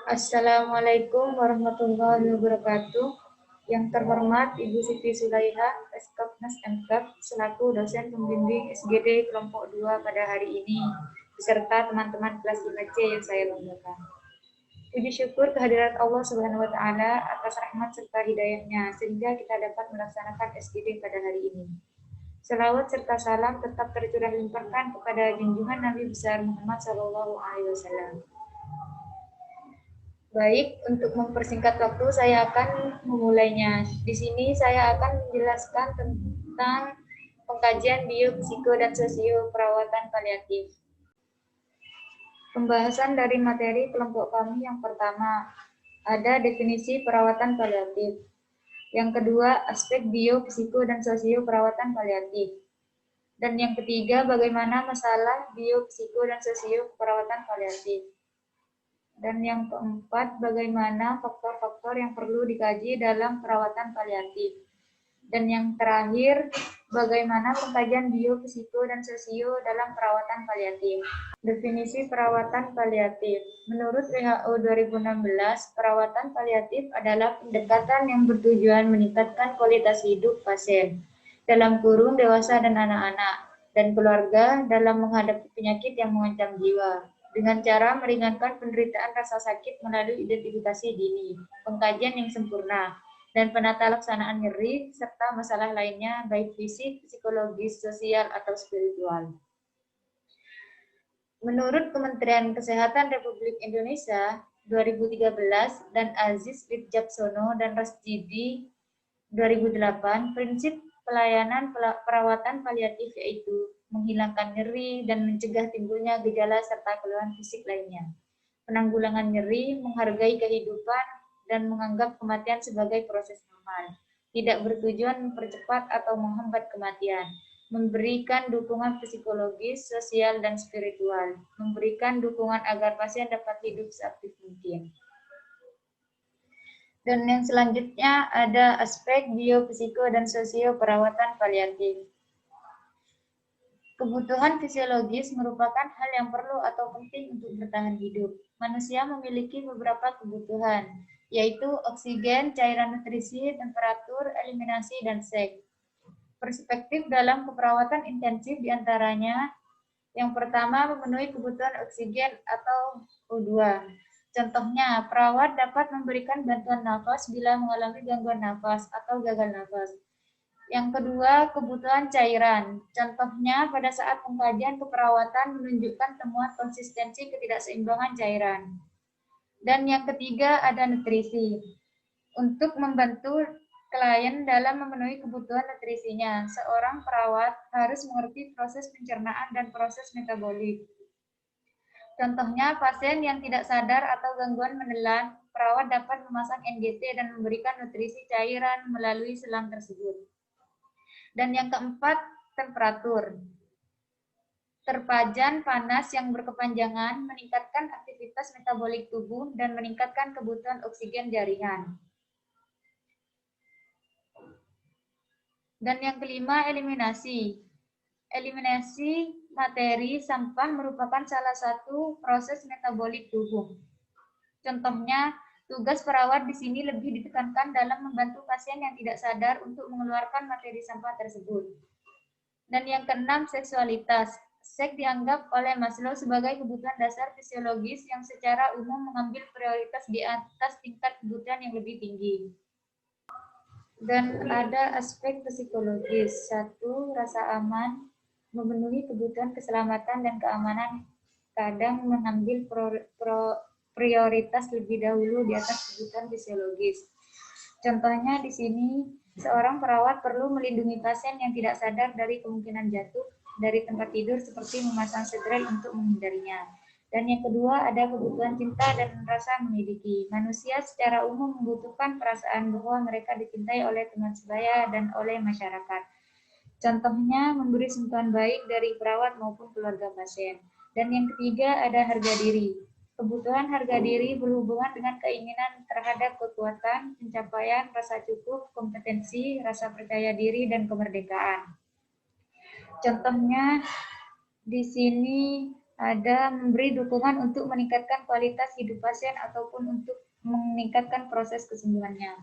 Assalamualaikum warahmatullahi wabarakatuh. Yang terhormat Ibu Siti Sulaiha, Eskapnas MKAP, selaku dosen pembimbing SGD kelompok 2 pada hari ini, beserta teman-teman kelas 5C yang saya banggakan. Puji syukur kehadirat Allah Subhanahu wa Ta'ala atas rahmat serta hidayahnya, sehingga kita dapat melaksanakan SGD pada hari ini. Selawat serta salam tetap tercurah limpahkan kepada junjungan Nabi besar Muhammad SAW. Baik, untuk mempersingkat waktu, saya akan memulainya. Di sini saya akan menjelaskan tentang pengkajian biopsiko dan sosio perawatan paliatif. Pembahasan dari materi kelompok kami yang pertama, ada definisi perawatan paliatif. Yang kedua, aspek biopsiko dan sosio perawatan paliatif. Dan yang ketiga, bagaimana masalah biopsiko dan sosio perawatan paliatif. Dan yang keempat, bagaimana faktor-faktor yang perlu dikaji dalam perawatan paliatif. Dan yang terakhir, bagaimana pengkajian biopsiko dan sosio dalam perawatan paliatif. Definisi perawatan paliatif. Menurut WHO 2016, perawatan paliatif adalah pendekatan yang bertujuan meningkatkan kualitas hidup pasien, dalam kurung dewasa dan anak-anak, dan keluarga dalam menghadapi penyakit yang mengancam jiwa, dengan cara meringankan penderitaan rasa sakit melalui identifikasi dini, pengkajian yang sempurna, dan penata laksanaan nyeri, serta masalah lainnya baik fisik, psikologis, sosial, atau spiritual. Menurut Kementerian Kesehatan Republik Indonesia 2013 dan Aziz Wicaksono dan Rasjidi 2008, prinsip pelayanan perawatan paliatif yaitu menghilangkan nyeri dan mencegah timbulnya gejala serta keluhan fisik lainnya. Penanggulangan nyeri, menghargai kehidupan, dan menganggap kematian sebagai proses normal. Tidak bertujuan mempercepat atau menghambat kematian. Memberikan dukungan psikologis, sosial, dan spiritual. Memberikan dukungan agar pasien dapat hidup seaktif mungkin. Dan yang selanjutnya ada aspek biopsiko dan sosio perawatan paliatif. Kebutuhan fisiologis merupakan hal yang perlu atau penting untuk bertahan hidup. Manusia memiliki beberapa kebutuhan, yaitu oksigen, cairan nutrisi, temperatur, eliminasi, dan seks. Perspektif dalam keperawatan intensif diantaranya, yang pertama memenuhi kebutuhan oksigen atau O2. Contohnya, perawat dapat memberikan bantuan nafas bila mengalami gangguan nafas atau gagal nafas. Yang kedua, kebutuhan cairan. Contohnya, pada saat pengkajian keperawatan menunjukkan temuan konsistensi ketidakseimbangan cairan. Dan yang ketiga, ada nutrisi. Untuk membantu klien dalam memenuhi kebutuhan nutrisinya, seorang perawat harus mengerti proses pencernaan dan proses metabolik. Contohnya, pasien yang tidak sadar atau gangguan menelan, perawat dapat memasang NGT dan memberikan nutrisi cairan melalui selang tersebut. Dan yang keempat, temperatur. Terpajan panas yang berkepanjangan meningkatkan aktivitas metabolik tubuh dan meningkatkan kebutuhan oksigen jaringan. Dan yang kelima, eliminasi. Eliminasi materi sampah merupakan salah satu proses metabolik tubuh. Contohnya, tugas perawat di sini lebih ditekankan dalam membantu pasien yang tidak sadar untuk mengeluarkan materi sampah tersebut. Dan yang keenam, seksualitas. Seks dianggap oleh Maslow sebagai kebutuhan dasar fisiologis yang secara umum mengambil prioritas di atas tingkat kebutuhan yang lebih tinggi. Dan ada aspek psikologis. Satu, rasa aman, memenuhi kebutuhan keselamatan dan keamanan kadang mengambil prioritas lebih dahulu di atas kebutuhan fisiologis. Contohnya di sini, seorang perawat perlu melindungi pasien yang tidak sadar dari kemungkinan jatuh dari tempat tidur seperti memasang setrel untuk menghindarinya. Dan yang kedua, ada kebutuhan cinta dan rasa memiliki. Manusia secara umum membutuhkan perasaan bahwa mereka dicintai oleh teman sebaya dan oleh masyarakat. Contohnya, memberi sentuhan baik dari perawat maupun keluarga pasien. Dan yang ketiga, ada harga diri. Kebutuhan harga diri berhubungan dengan keinginan terhadap kekuatan, pencapaian, rasa cukup, kompetensi, rasa percaya diri, dan kemerdekaan. Contohnya, di sini Ada memberi dukungan untuk meningkatkan kualitas hidup pasien ataupun untuk meningkatkan proses kesembuhannya.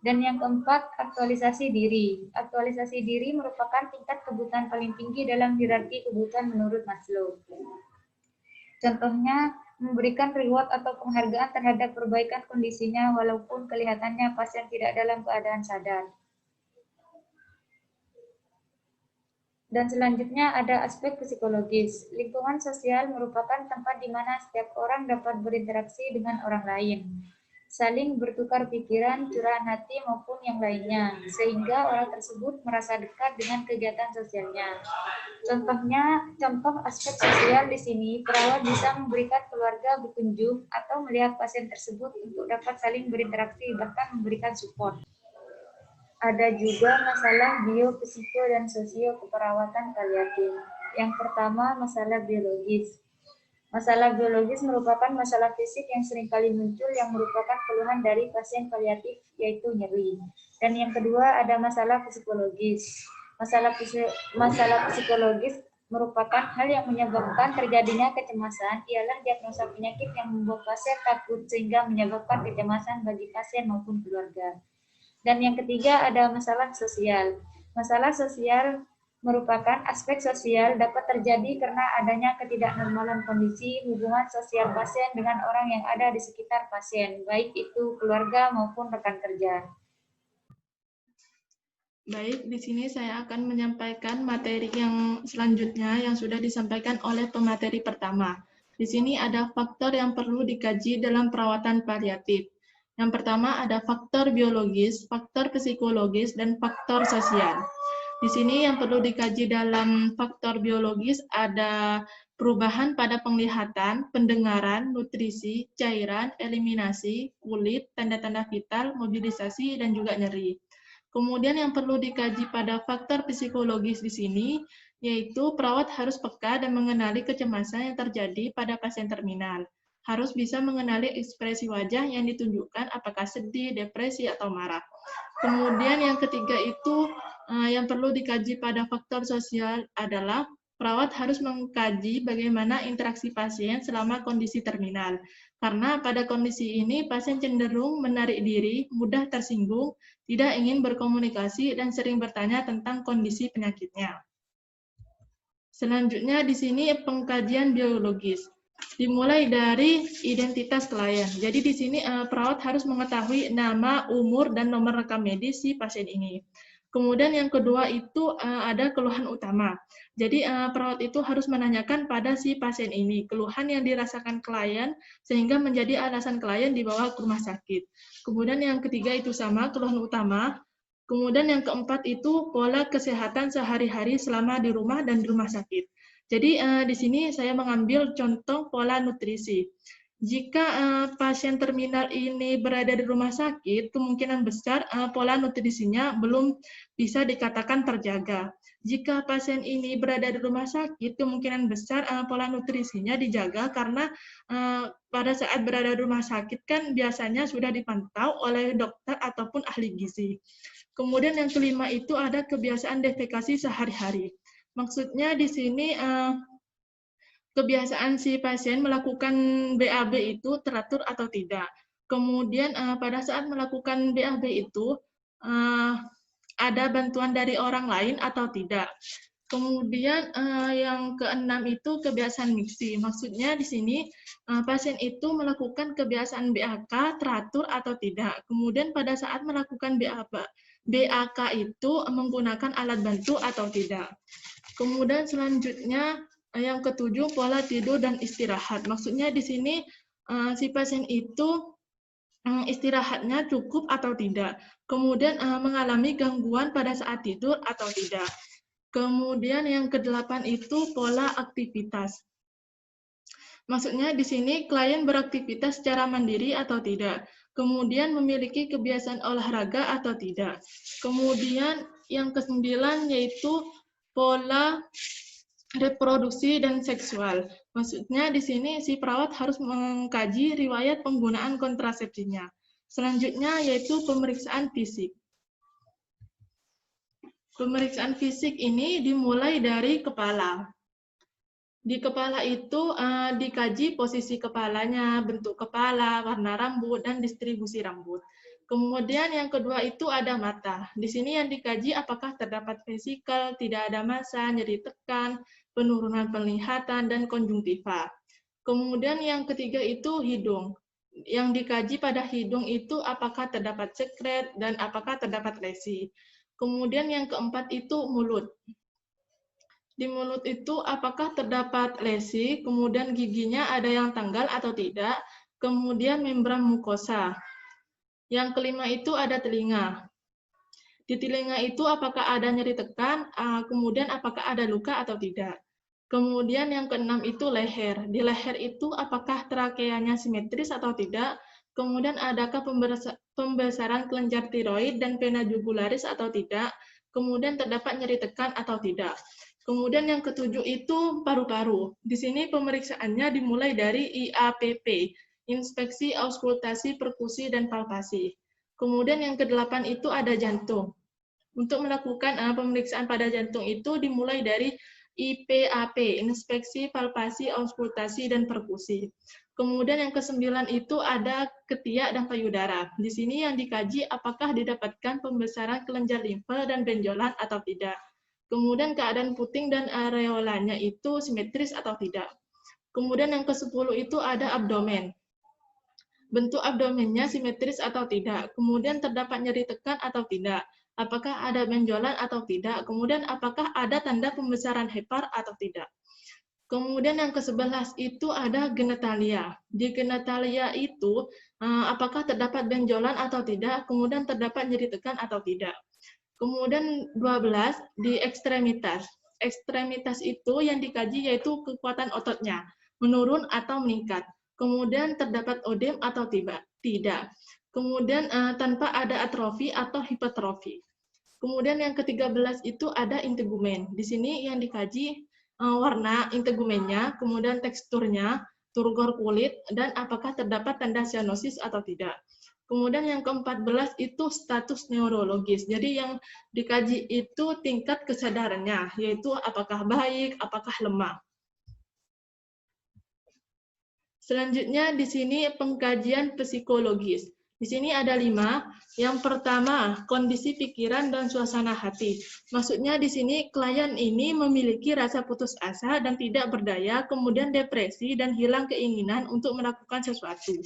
Dan yang keempat, aktualisasi diri. Aktualisasi diri merupakan tingkat kebutuhan paling tinggi dalam hierarki kebutuhan menurut Maslow. Contohnya, memberikan reward atau penghargaan terhadap perbaikan kondisinya walaupun kelihatannya pasien tidak dalam keadaan sadar. Dan selanjutnya ada aspek psikologis. Lingkungan sosial merupakan tempat di mana setiap orang dapat berinteraksi dengan orang lain, saling bertukar pikiran, curahan hati maupun yang lainnya, sehingga orang tersebut merasa dekat dengan kegiatan sosialnya. Contoh aspek sosial di sini, perawat bisa memberikan keluarga berkunjung atau melihat pasien tersebut untuk dapat saling berinteraksi, bahkan memberikan support. Ada juga masalah biopsiko dan sosio keperawatan paliatif. Yang pertama, masalah biologis. Masalah biologis merupakan masalah fisik yang seringkali muncul yang merupakan keluhan dari pasien paliatif, yaitu nyeri. Dan yang kedua, ada masalah psikologis. Masalah psikologis merupakan hal yang menyebabkan terjadinya kecemasan, ialah diagnosa penyakit yang membuat pasien takut sehingga menyebabkan kecemasan bagi pasien maupun keluarga. Dan yang ketiga ada masalah sosial. Masalah sosial merupakan aspek sosial dapat terjadi karena adanya ketidaknormalan kondisi hubungan sosial pasien dengan orang yang ada di sekitar pasien, baik itu keluarga maupun rekan kerja. Baik, di sini saya akan menyampaikan materi yang selanjutnya yang sudah disampaikan oleh pemateri pertama. Di sini ada faktor yang perlu dikaji dalam perawatan paliatif. Yang pertama ada faktor biologis, faktor psikologis, dan faktor sosial. Di sini yang perlu dikaji dalam faktor biologis ada perubahan pada penglihatan, pendengaran, nutrisi, cairan, eliminasi, kulit, tanda-tanda vital, mobilisasi, dan juga nyeri. Kemudian yang perlu dikaji pada faktor psikologis di sini, yaitu perawat harus peka dan mengenali kecemasan yang terjadi pada pasien terminal. Harus bisa mengenali ekspresi wajah yang ditunjukkan apakah sedih, depresi, atau marah. Kemudian yang ketiga itu yang perlu dikaji pada faktor sosial adalah perawat harus mengkaji bagaimana interaksi pasien selama kondisi terminal. Karena pada kondisi ini pasien cenderung menarik diri, mudah tersinggung, tidak ingin berkomunikasi, dan sering bertanya tentang kondisi penyakitnya. Selanjutnya di sini pengkajian biologis. Dimulai dari identitas klien. Jadi di sini perawat harus mengetahui nama, umur, dan nomor rekam medis si pasien ini. Kemudian yang kedua itu ada keluhan utama. Jadi perawat itu harus menanyakan pada si pasien ini keluhan yang dirasakan klien sehingga menjadi alasan klien dibawa ke rumah sakit. Kemudian yang ketiga itu sama keluhan utama. Kemudian yang keempat itu pola kesehatan sehari-hari selama di rumah dan di rumah sakit. Jadi di sini saya mengambil contoh pola nutrisi. Jika pasien terminal ini berada di rumah sakit, kemungkinan besar pola nutrisinya belum bisa dikatakan terjaga. Jika pasien ini berada di rumah sakit, kemungkinan besar pola nutrisinya dijaga karena pada saat berada di rumah sakit kan biasanya sudah dipantau oleh dokter ataupun ahli gizi. Kemudian yang kelima itu ada kebiasaan defekasi sehari-hari. Maksudnya di sini kebiasaan si pasien melakukan BAB itu teratur atau tidak. Kemudian pada saat melakukan BAB itu ada bantuan dari orang lain atau tidak. Kemudian yang keenam itu kebiasaan miksi. Maksudnya di sini pasien itu melakukan kebiasaan BAK teratur atau tidak. Kemudian pada saat melakukan BAK itu menggunakan alat bantu atau tidak. Kemudian selanjutnya yang ketujuh pola tidur dan istirahat. Maksudnya di sini si pasien itu istirahatnya cukup atau tidak. Kemudian mengalami gangguan pada saat tidur atau tidak. Kemudian yang kedelapan itu pola aktivitas. Maksudnya di sini klien beraktivitas secara mandiri atau tidak. Kemudian memiliki kebiasaan olahraga atau tidak. Kemudian yang kesembilan yaitu pola reproduksi dan seksual. Maksudnya di sini si perawat harus mengkaji riwayat penggunaan kontrasepsinya. Selanjutnya yaitu pemeriksaan fisik. Pemeriksaan fisik ini dimulai dari kepala. Di kepala itu dikaji posisi kepalanya, bentuk kepala, warna rambut, dan distribusi rambut. Kemudian yang kedua itu ada mata. Di sini yang dikaji apakah terdapat vesikel, tidak ada massa, nyeri tekan, penurunan penglihatan, dan konjungtiva. Kemudian yang ketiga itu hidung. Yang dikaji pada hidung itu apakah terdapat sekret dan apakah terdapat lesi. Kemudian yang keempat itu mulut. Di mulut itu apakah terdapat lesi, kemudian giginya ada yang tanggal atau tidak, kemudian membran mukosa. Yang kelima itu ada telinga. Di telinga itu apakah ada nyeri tekan, kemudian apakah ada luka atau tidak. Kemudian yang keenam itu leher. Di leher itu apakah trakeanya simetris atau tidak, kemudian adakah pembesaran kelenjar tiroid dan vena jugularis atau tidak, kemudian terdapat nyeri tekan atau tidak. Kemudian yang ketujuh itu paru-paru. Di sini pemeriksaannya dimulai dari IAPP, inspeksi, auskultasi, perkusi, dan palpasi. Kemudian yang kedelapan itu ada jantung. Untuk melakukan pemeriksaan pada jantung itu dimulai dari IPAP, inspeksi, palpasi, auskultasi, dan perkusi. Kemudian yang kesembilan itu ada ketiak dan payudara. Di sini yang dikaji apakah didapatkan pembesaran kelenjar limfe dan benjolan atau tidak. Kemudian keadaan puting dan areolanya itu simetris atau tidak. Kemudian yang ke-10 itu ada abdomen. Bentuk abdomennya simetris atau tidak. Kemudian terdapat nyeri tekan atau tidak. Apakah ada benjolan atau tidak. Kemudian apakah ada tanda pembesaran hepar atau tidak. Kemudian yang ke-11 itu ada genitalia. Di genitalia itu apakah terdapat benjolan atau tidak. Kemudian terdapat nyeri tekan atau tidak. Kemudian 12 di ekstremitas. Ekstremitas itu yang dikaji yaitu kekuatan ototnya, menurun atau meningkat. Kemudian terdapat odem atau tidak. Kemudian tanpa ada atrofi atau hipertrofi. Kemudian yang ke-13 itu ada integumen. Di sini yang dikaji warna integumennya, kemudian teksturnya, turgor kulit, dan apakah terdapat tanda cyanosis atau tidak. Kemudian yang ke-14 itu status neurologis. Jadi yang dikaji itu tingkat kesadarannya, yaitu apakah baik, apakah lemah. Selanjutnya di sini pengkajian psikologis. Di sini ada 5. Yang pertama, kondisi pikiran dan suasana hati. Maksudnya di sini klien ini memiliki rasa putus asa dan tidak berdaya, kemudian depresi dan hilang keinginan untuk melakukan sesuatu.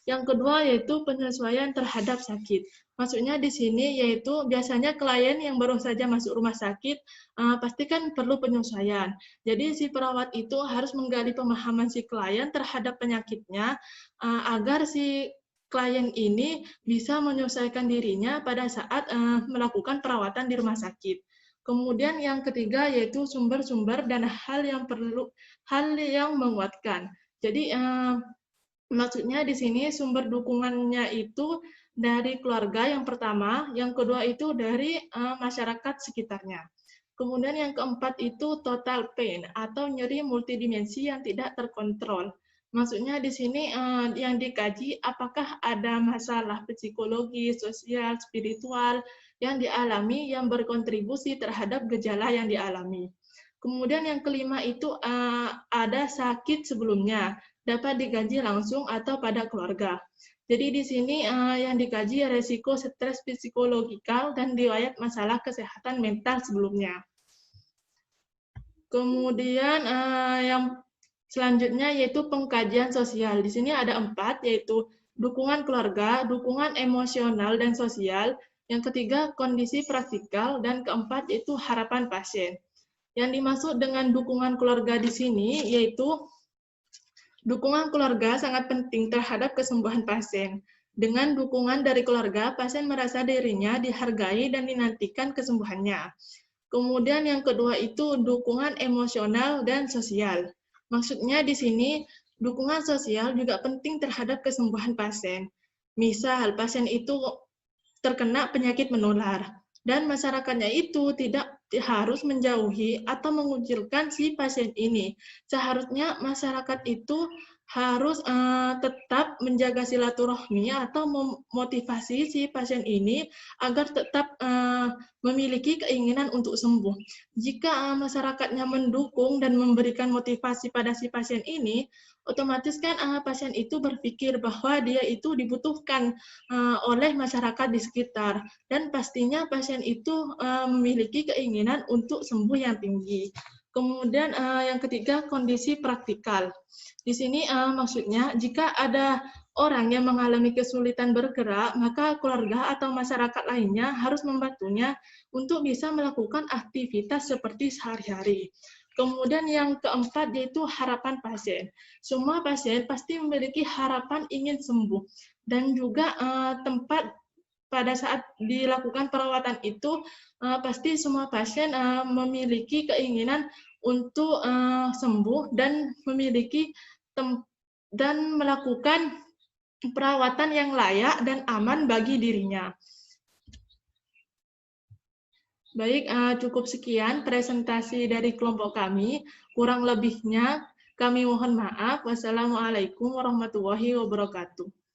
Yang kedua yaitu penyesuaian terhadap sakit. Maksudnya di sini yaitu biasanya klien yang baru saja masuk rumah sakit pasti kan perlu penyesuaian. Jadi si perawat itu harus menggali pemahaman si klien terhadap penyakitnya agar si klien ini bisa menyesuaikan dirinya pada saat melakukan perawatan di rumah sakit. Kemudian yang ketiga yaitu sumber-sumber dan hal yang menguatkan. Jadi maksudnya di sini sumber dukungannya itu dari keluarga yang pertama, yang kedua itu dari masyarakat sekitarnya. Kemudian yang keempat itu total pain atau nyeri multidimensi yang tidak terkontrol. Maksudnya di sini yang dikaji apakah ada masalah psikologi, sosial, spiritual yang dialami yang berkontribusi terhadap gejala yang dialami. Kemudian yang kelima itu ada sakit sebelumnya, dapat dikaji langsung atau pada keluarga. Jadi di sini yang dikaji resiko stres psikologikal dan riwayat masalah kesehatan mental sebelumnya. Kemudian yang selanjutnya yaitu pengkajian sosial. Di sini ada 4, yaitu dukungan keluarga, dukungan emosional dan sosial. Yang ketiga kondisi praktikal dan keempat yaitu harapan pasien. Yang dimaksud dengan dukungan keluarga di sini yaitu dukungan keluarga sangat penting terhadap kesembuhan pasien. Dengan dukungan dari keluarga, pasien merasa dirinya dihargai dan dinantikan kesembuhannya. Kemudian yang kedua itu dukungan emosional dan sosial. Maksudnya di sini dukungan sosial juga penting terhadap kesembuhan pasien. Misal pasien itu terkena penyakit menular dan masyarakatnya itu tidak harus menjauhi atau mengucilkan si pasien ini. Seharusnya masyarakat itu harus tetap menjaga silaturahmi atau memotivasi si pasien ini agar tetap memiliki keinginan untuk sembuh. Jika masyarakatnya mendukung dan memberikan motivasi pada si pasien ini, otomatis kan pasien itu berpikir bahwa dia itu dibutuhkan oleh masyarakat di sekitar, dan pastinya pasien itu memiliki keinginan untuk sembuh yang tinggi. Kemudian yang ketiga, kondisi praktikal. Di sini maksudnya jika ada orang yang mengalami kesulitan bergerak, maka keluarga atau masyarakat lainnya harus membantunya untuk bisa melakukan aktivitas seperti sehari-hari. Kemudian yang keempat yaitu harapan pasien. Semua pasien pasti memiliki harapan ingin sembuh, dan juga tempat pada saat dilakukan perawatan itu pasti semua pasien memiliki keinginan untuk sembuh dan memiliki dan melakukan perawatan yang layak dan aman bagi dirinya. Baik, cukup sekian presentasi dari kelompok kami. Kurang lebihnya kami mohon maaf. Wassalamualaikum warahmatullahi wabarakatuh.